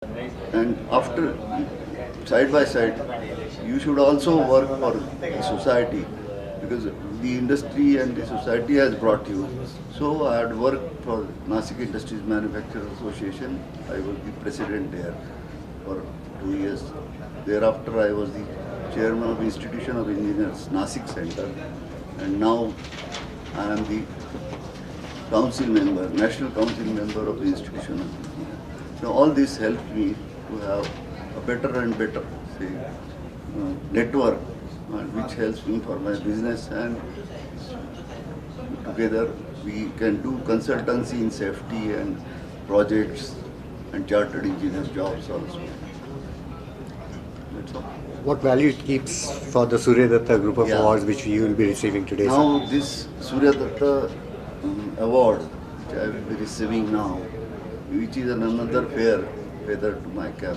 And after, side by side, you should also work for the society, because the industry and the society has brought you. So I had worked for Nasik Industries Manufacturers Association. I was the president there for 2 years. Thereafter, I was the chairman of Institution of Engineers, Nasik Center, and now I am the council member, national council member of the Institution of Engineers. So all this helped me to have a better and better, say, network, which helps me for my business, and together we can do consultancy in safety and projects and chartered engineer jobs also. That's all. What value it keeps for the Surya Datta group of Yeah. awards which you will be receiving today, sir? Now this Surya Datta award, which I will be receiving now, which is another feather to my cap.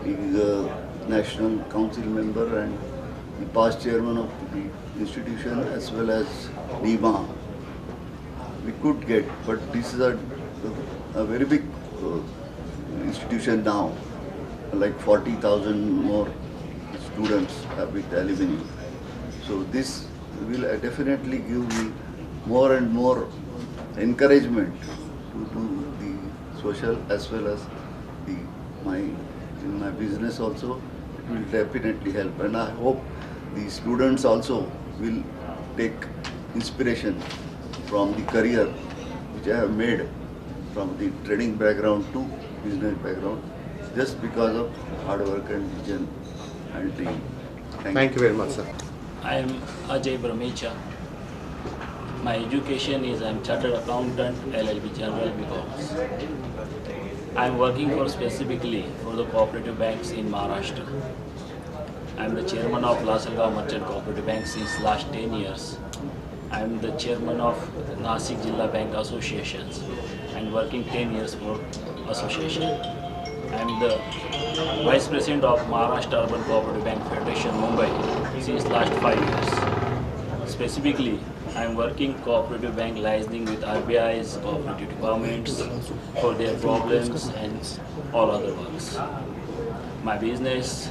He is a national council member and the past chairman of the institution as well as NEMA. We could get, but this is a very big institution now, like 40,000 more students have with alumni. So this will definitely give me more and more encouragement to do the social as well as the in my business also. It will definitely help, and I hope the students also will take inspiration from the career which I have made from the training background to business background, just because of hard work and vision and team. Thank you very much, sir. I am Ajay Brahmecha. My education is I am Chartered Accountant, LLB General BComs. I am working for specifically for the cooperative banks in Maharashtra. I am the chairman of Lasalgaon Merchant Cooperative Bank since last 10 years. I am the chairman of Nasik Jilla Bank Associations and working 10 years for association. I am the vice president of Maharashtra Urban Cooperative Bank Federation Mumbai since last 5 years. Specifically, I am working cooperative bank licensing with RBI's cooperative departments for their problems and all other works. My business,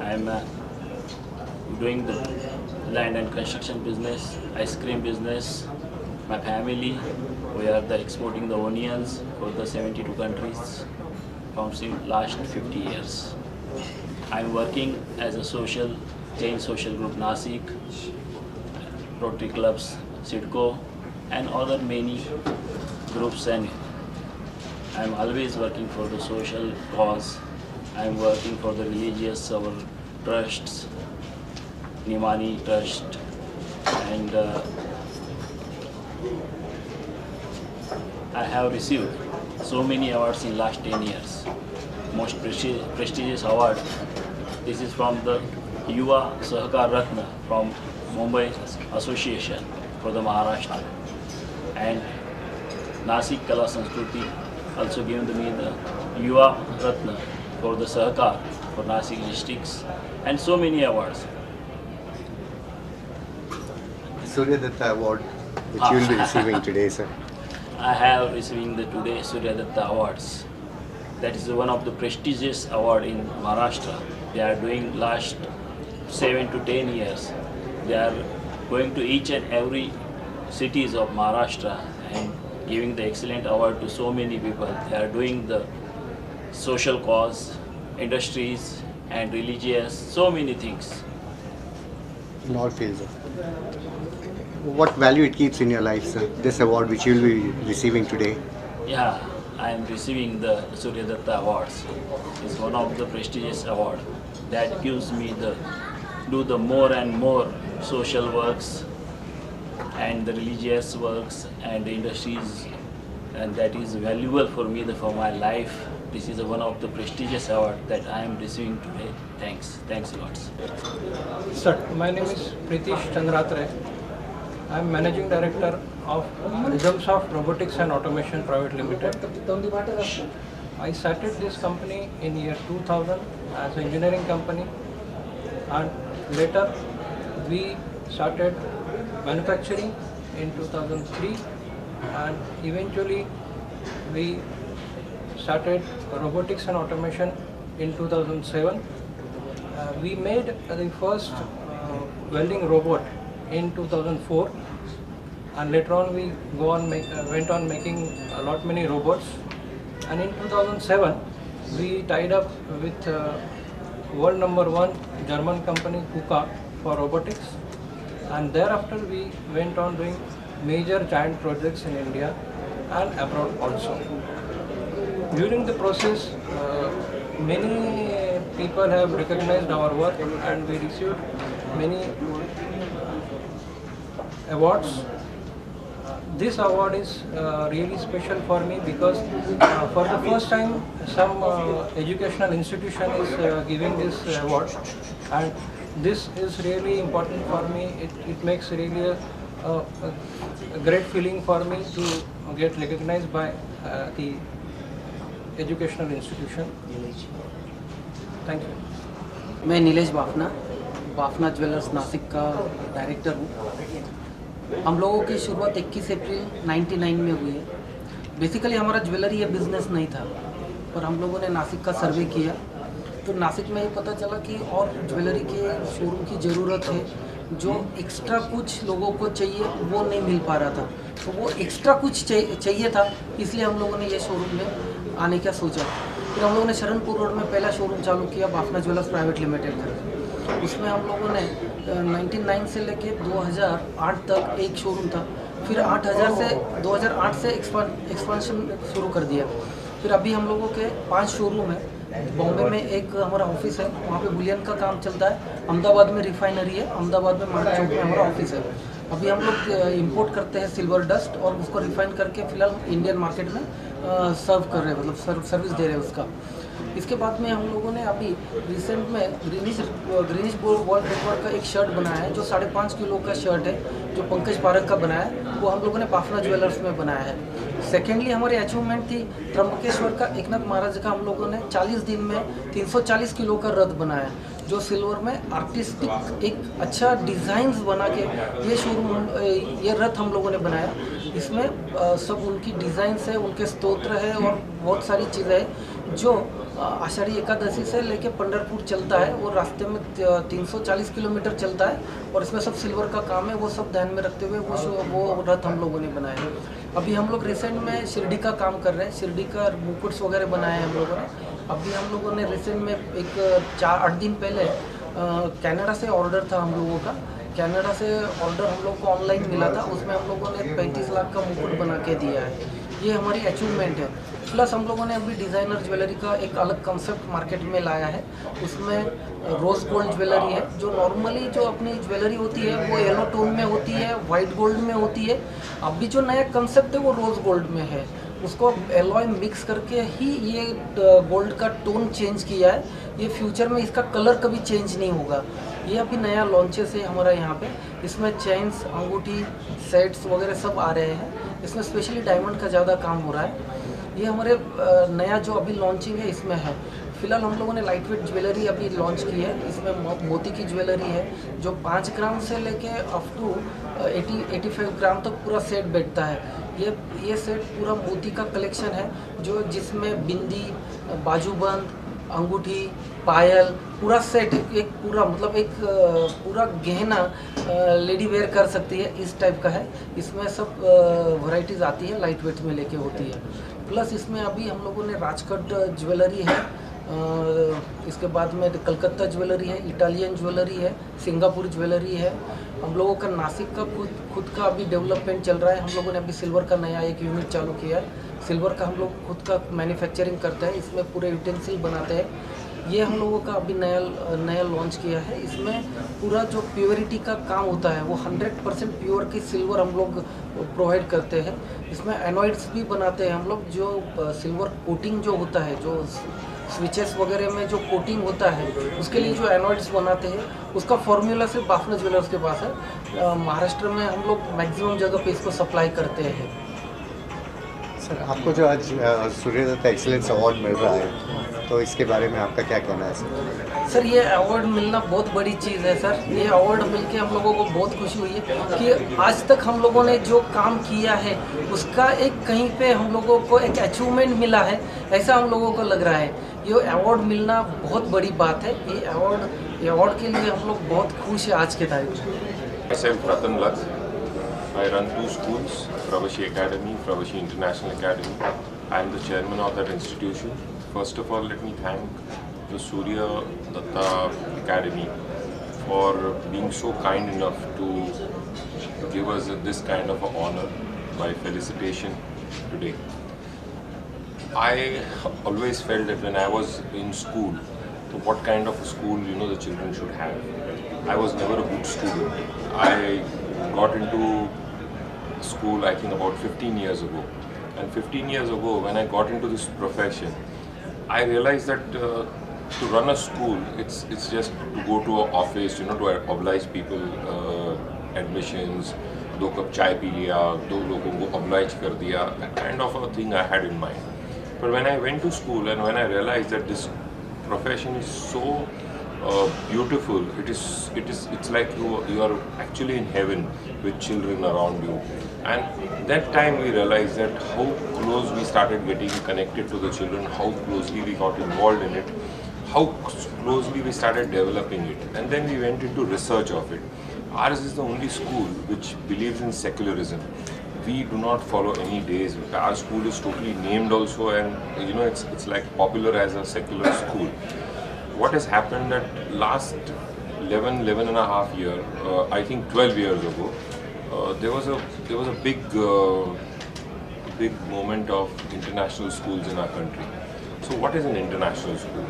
I am doing the land and construction business, ice cream business. My family, we are exporting the onions for the 72 countries from last 50 years. I am working as a Jain social group Nasik, Rotary clubs, SIDCO, and other many groups, and I am always working for the social cause. I am working for the religious, our trusts, Nimani Trust, and I have received so many awards in last 10 years. Most prestigious award, this is from the Yuva Sahakar Ratna from Mumbai Association for the Maharashtra, and Nasik Kala Sanskruti also given me the Yuva Ratna for the Sahakar for Nasik districts, and so many awards. Surya Datta award which you will be receiving today, sir. I have receiving the today Surya Datta awards. That is one of the prestigious award in Maharashtra. They are doing last 7 to 10 years. They are going to each and every cities of Maharashtra and giving the excellent award to so many people. They are doing the social cause, industries and religious, so many things. In all fields, sir. What value it keeps in your life, sir? This award which you will be receiving today. Yeah, I am receiving the Surya Datta awards. It's one of the prestigious award that gives me the do the more and more social works and the religious works and the industries, and that is valuable for me for my life. This is one of the prestigious award that I am receiving today. Thanks a lot. Sir, my name is Pritish Chandratre. I am Managing Director of Rhythms of Robotics and Automation Private Limited. I started this company in year 2000 as an engineering company, and later we started manufacturing in 2003, and eventually we started robotics and automation in 2007. We made the first welding robot in 2004, and later on we went on making many robots. And in 2007, we tied up with world #1 German company KUKA for robotics, and thereafter we went on doing major giant projects in India and abroad also. During the process, many people have recognized our work and we received many awards. This award is really special for me because for the first time some educational institution is giving this award, and this is really important for me. It makes really a great feeling for me to get recognized by the educational institution. Thank you. मैं Nilesh Bafna jewellers Nashik का director हूँ। हम लोगों की शुरुआत 21 अप्रैल 99 में हुई है। बेसिकली हमारा ज्वेलरी या बिजनेस नहीं था, पर हम लोगों ने नासिक का सर्वे किया तो नासिक में ये पता चला कि और ज्वेलरी के शोरूम की ज़रूरत है। जो एक्स्ट्रा कुछ लोगों को चाहिए वो नहीं मिल पा रहा था, तो वो एक्स्ट्रा कुछ चाहिए था, इसलिए हम लोगों ने ये शोरूम में आने का सोचा। फिर हम लोगों ने शरणपुर रोड में पहला शोरूम चालू किया, बाफना ज्वेलर्स प्राइवेट लिमिटेड करके। उसमें हम लोगों ने 99 से लेके 2008 तक एक शोरूम था, फिर 2008 से एक्सपांशन शुरू कर दिया। फिर अभी हम लोगों के 5 शोरूम है। बॉम्बे में एक हमारा ऑफिस है, वहाँ पे बुलियन का काम चलता है। अहमदाबाद में रिफाइनरी है, अहमदाबाद में मार्ग चौक में हमारा ऑफिस है। अभी हम लोग इंपोर्ट करते हैं सिल्वर डस्ट और उसको रिफाइन करके फिलहाल इंडियन मार्केट में सर्व कर रहे हैं, मतलब सर्विस दे रहे हैं उसका। इसके बाद में हम लोगों ने अभी रिसेंट में ग्रीनिश वर्ल्ड रिकॉर्ड का एक शर्ट बनाया है, जो 5.5 किलो का शर्ट है, जो पंकज पारक का बनाया है, वो हम लोगों ने बाफना ज्वेलर्स में बनाया है। सेकेंडली हमारी अचीवमेंट थी त्र्यंबकेश्वर का एकनाथ महाराज का। हम लोगों ने 40 दिन में 340 किलो का रथ बनाया, जो सिल्वर में आर्टिस्टिक एक अच्छा डिज़ाइंस बना के ये रथ हम लोगों ने बनाया। इसमें सब उनकी डिज़ाइंस है, उनके स्तोत्र है और बहुत सारी चीज़ें हैं जो आषाढ़ी एकादशी से लेके पंढरपुर चलता है। वो रास्ते में 340 किलोमीटर चलता है और इसमें सब सिल्वर का काम है। वो सब ध्यान में रखते हुए वो रथ हम लोगों ने बनाया है। अभी हम लोग रिसेंट में शिरडी का काम कर रहे हैं, शिरडी का मुकुट्स वगैरह बनाए हैं हम लोगों ने। अभी हम लोगों ने रिसेंट में एक 4-8 दिन पहले कनाडा से ऑर्डर था हम लोगों का। कनाडा से ऑर्डर हम लोग को ऑनलाइन मिला था, उसमें हम लोगों ने 35 लाख का मुकुट बना के दिया है। ये हमारी अचीवमेंट है। प्लस हम लोगों ने अभी डिज़ाइनर ज्वेलरी का एक अलग कंसेप्ट मार्केट में लाया है। उसमें रोज़ गोल्ड ज्वेलरी है, जो नॉर्मली जो अपनी ज्वेलरी होती है वो येलो टोन में होती है, वाइट गोल्ड में होती है। अभी जो नया कंसेप्ट है वो रोज़ गोल्ड में है। उसको एलॉय मिक्स करके ही ये गोल्ड का टोन चेंज किया है। ये फ्यूचर में इसका कलर कभी चेंज नहीं होगा। ये अभी नया लॉन्चेस है हमारा यहाँ पे। इसमें चेन्स, अंगूठी, सेट्स वगैरह सब आ रहे हैं। इसमें स्पेशली डायमंड का ज़्यादा काम हो रहा है। ये हमारे नया जो अभी लॉन्चिंग है इसमें है। फिलहाल हम लोगों ने लाइट वेट ज्वेलरी अभी लॉन्च की है। इसमें मोती की ज्वेलरी है, जो 5 ग्राम से लेके अप टू 80-85 ग्राम तक पूरा सेट बैठता है। ये सेट पूरा मोती का कलेक्शन है, जो जिसमें बिंदी, बाजूबंद, अंगूठी, पायल, पूरा सेट एक पूरा मतलब एक पूरा गहना लेडी वेयर कर सकती है, इस टाइप का है। इसमें सब वैरायटीज़ आती है, लाइट वेट में लेके होती है। प्लस इसमें अभी हम लोगों ने राजकोट ज्वेलरी है, इसके बाद में कलकत्ता ज्वेलरी है, इटालियन ज्वेलरी है, सिंगापुर ज्वेलरी है। हम लोगों का नासिक का खुद का अभी डेवलपमेंट चल रहा है। हम लोगों ने अभी सिल्वर का नया एक यूनिट चालू किया है। सिल्वर का हम लोग खुद का मैन्युफैक्चरिंग करते हैं, इसमें पूरे यूटेंसिल बनाते हैं। ये हम लोगों का अभी नया लॉन्च किया है। इसमें पूरा जो प्योरिटी का काम होता है वो 100% प्योर की सिल्वर हम लोग प्रोवाइड करते हैं। इसमें एनॉइड्स भी बनाते हैं हम लोग, जो सिल्वर कोटिंग जो होता है, जो स्विचेस वगैरह में जो कोटिंग होता है, उसके लिए जो एनॉइड्स बनाते हैं, उसका फॉर्मूला सिर्फ बाफना ज्वेलर्स के पास है। महाराष्ट्र में हम लोग मैक्सिमम जगह पे इसको सप्लाई करते हैं। सर, आपको जो आज सूर्य दत्त एक्सीलेंस अवार्ड मिल रहा है, तो इसके बारे में आपका क्या कहना है सर? सर ये अवार्ड मिलना बहुत बड़ी चीज़ है सर। ये अवार्ड मिलके हम लोगों को बहुत खुशी हुई है कि आज तक हम लोगों ने जो काम किया है उसका एक कहीं पे हम लोगों को एक अचीवमेंट मिला है, ऐसा हम लोगों को लग रहा है। ये अवार्ड मिलना बहुत बड़ी बात है। ये अवार्ड के लिए हम लोग बहुत खुश हैं आज के तारीख में। Myself Ratan Lux. I run 2 schools, Pravashi Academy, Pravashi International Academy. I am the chairman of that institution. First of all, let me thank the Surya Datta Academy for being so kind enough to give us this kind of an honor by felicitation today. I always felt that when I was in school, so what kind of a school the children should have. I was never a good student. I got into school I think about 15 years ago, and 15 years ago when I got into this profession, I realized that to run a school it's just to go to an office to oblige people, admissions, 2 cup chai pee liya, 2 लोगों को oblige कर दिया, that kind of a thing I had in mind. But when I went to school and when I realized that this profession is so beautiful, it's like you are actually in heaven with children around you. And that time we realized that how close we started getting connected to the children, how closely we got involved in it, how closely we started developing it, and then we went into research of it. Ours is the only school which believes in secularism. We do not follow any days. Our school is totally named also, and it's like popular as a secular school. What has happened that last 11 and a half year, I think 12 years ago, there was a big moment of international schools in our country. So what is an international school?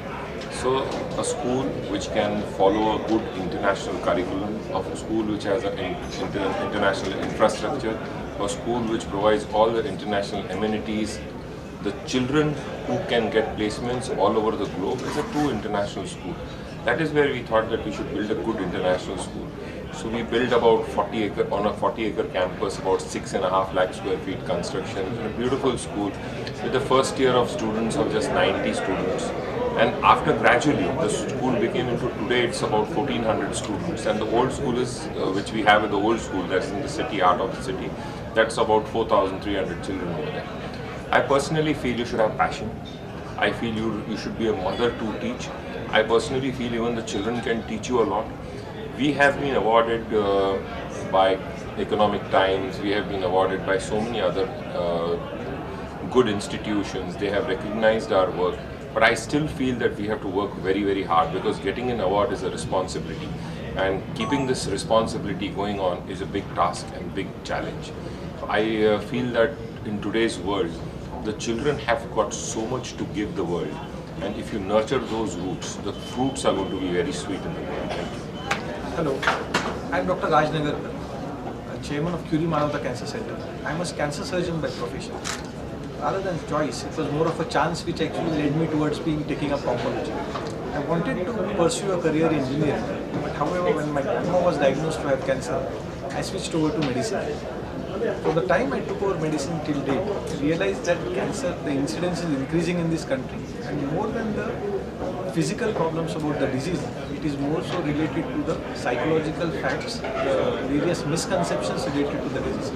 So a school which can follow a good international curriculum, of a school which has an international infrastructure, a school which provides all the international amenities. The children who can get placements all over the globe is a true international school. That is where we thought that we should build a good international school. So we built about 40-acre campus, about 6.5 lakh square feet construction. It's a beautiful school with the first year of students of just 90 students. And after gradually, the school became into, today it's about 1400 students. And the old school is, which we have at the old school, that's in the city, heart of the city, that's about 4,300 children over there. I personally feel you should have passion. I feel you should be a mother to teach. I personally feel even the children can teach you a lot. We have been awarded by Economic Times, we have been awarded by so many other good institutions. They have recognized our work. But I still feel that we have to work very, very hard, because getting an award is a responsibility. And keeping this responsibility going on is a big task and big challenge. I feel that in today's world, the children have got so much to give the world, and if you nurture those roots, the fruits are going to be very sweet in the world. Thank you. Hello, I am Dr. Raj Nagarkar, Chairman of Curie Manavata Cancer Center. I am a cancer surgeon by profession. Rather than choice, it was more of a chance which actually led me towards taking up oncology. I wanted to pursue a career in engineering, but however, when my grandma was diagnosed to have cancer, I switched over to medicine. From the time I took over medicine till date, I realized that cancer, the incidence is increasing in this country, and more than the physical problems about the disease, it is more so related to the psychological facts, the various misconceptions related to the disease.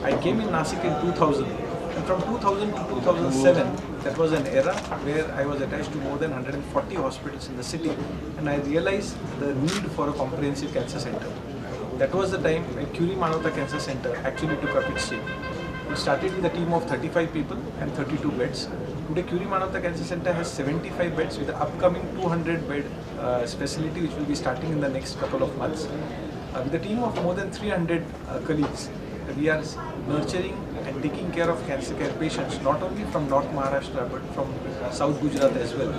I came in Nasik in 2000, and from 2000 to 2007, that was an era where I was attached to more than 140 hospitals in the city, and I realized the need for a comprehensive cancer center. That was the time when Curie Manavata Cancer Center actually took up its shape. We started with a team of 35 people and 32 beds. Today Curie Manavata Cancer Center has 75 beds with the upcoming 200 bed facility which will be starting in the next couple of months. With a team of more than 300 colleagues, we are nurturing and taking care of cancer care patients not only from North Maharashtra but from South Gujarat as well.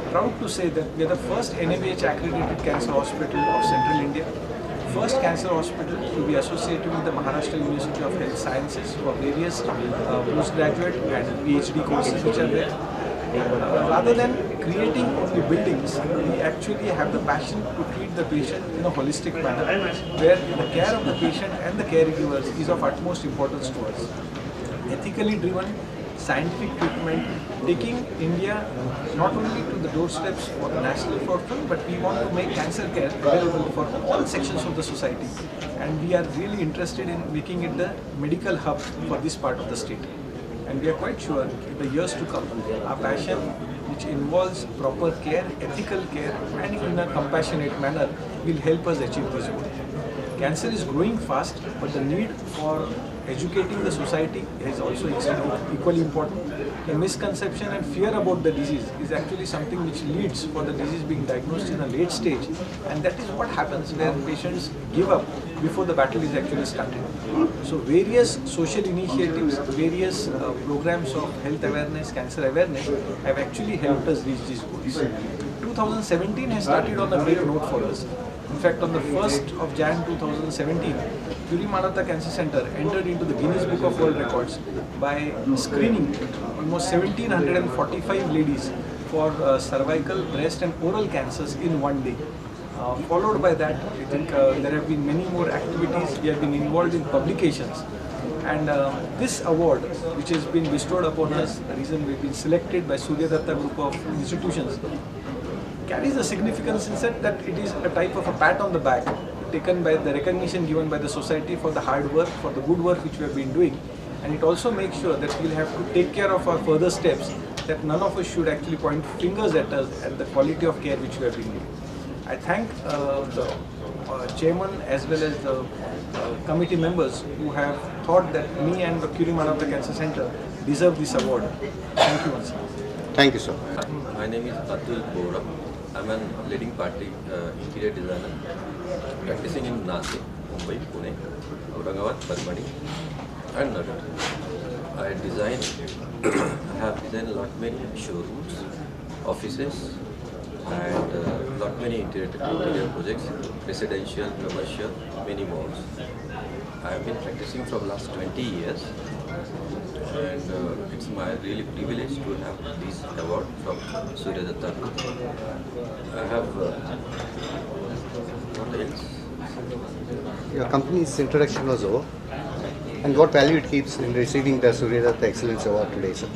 Proud to say that we are the first NABH accredited cancer hospital of Central India. First cancer hospital to be associated with the Maharashtra University of Health Sciences for various postgraduate and PhD courses which are there. Rather than creating only buildings, we actually have the passion to treat the patient in a holistic manner, where the care of the patient and the caregivers is of utmost importance to us. Ethically driven, scientific treatment, taking India not only to the doorsteps for the national forefront, but we want to make cancer care available for all sections of the society. And we are really interested in making it the medical hub for this part of the state. And we are quite sure in the years to come, our passion, which involves proper care, ethical care, and in a compassionate manner, will help us achieve this goal. Cancer is growing fast, but the need for educating the society is also equally important. The misconception and fear about the disease is actually something which leads for the disease being diagnosed in a late stage, and that is what happens where patients give up before the battle is actually started. So various social initiatives, various programs of health awareness, cancer awareness have actually helped us reach these goals. 2017 has started on a great note for us. In fact, on the 1st of Jan 2017, Curie Manavata Cancer Center entered into the Guinness Book of World Records by screening almost 1745 ladies for cervical, breast and oral cancers in one day. Followed by that, I think there have been many more activities. We have been involved in publications. And this award, which has been bestowed upon us, the reason we've been selected by Surya Datta Group of institutions, carries the significance in that it is a type of a pat on the back taken by the recognition given by the society for the hard work, for the good work which we have been doing, and it also makes sure that we'll have to take care of our further steps, that none of us should actually point fingers at us at the quality of care which we have been doing. I thank the chairman as well as the committee members who have thought that me and the Curie Manavata Cancer Center deserve this award. Thank you once again. Thank you, sir. My name is Atul Bora. I'm a leading party interior designer practicing in Nashik, Mumbai, Pune, Aurangabad, Parmani and Nagar. I have designed a lot many showrooms, offices and lot many interior projects, residential, commercial, many malls. I have been practicing from last 20 years. And it's my really privilege to have this award from Surya Datta Group. I have what else? Your company's introduction was over. And what value it keeps in receiving the Surya Datta Excellence Award today, sir?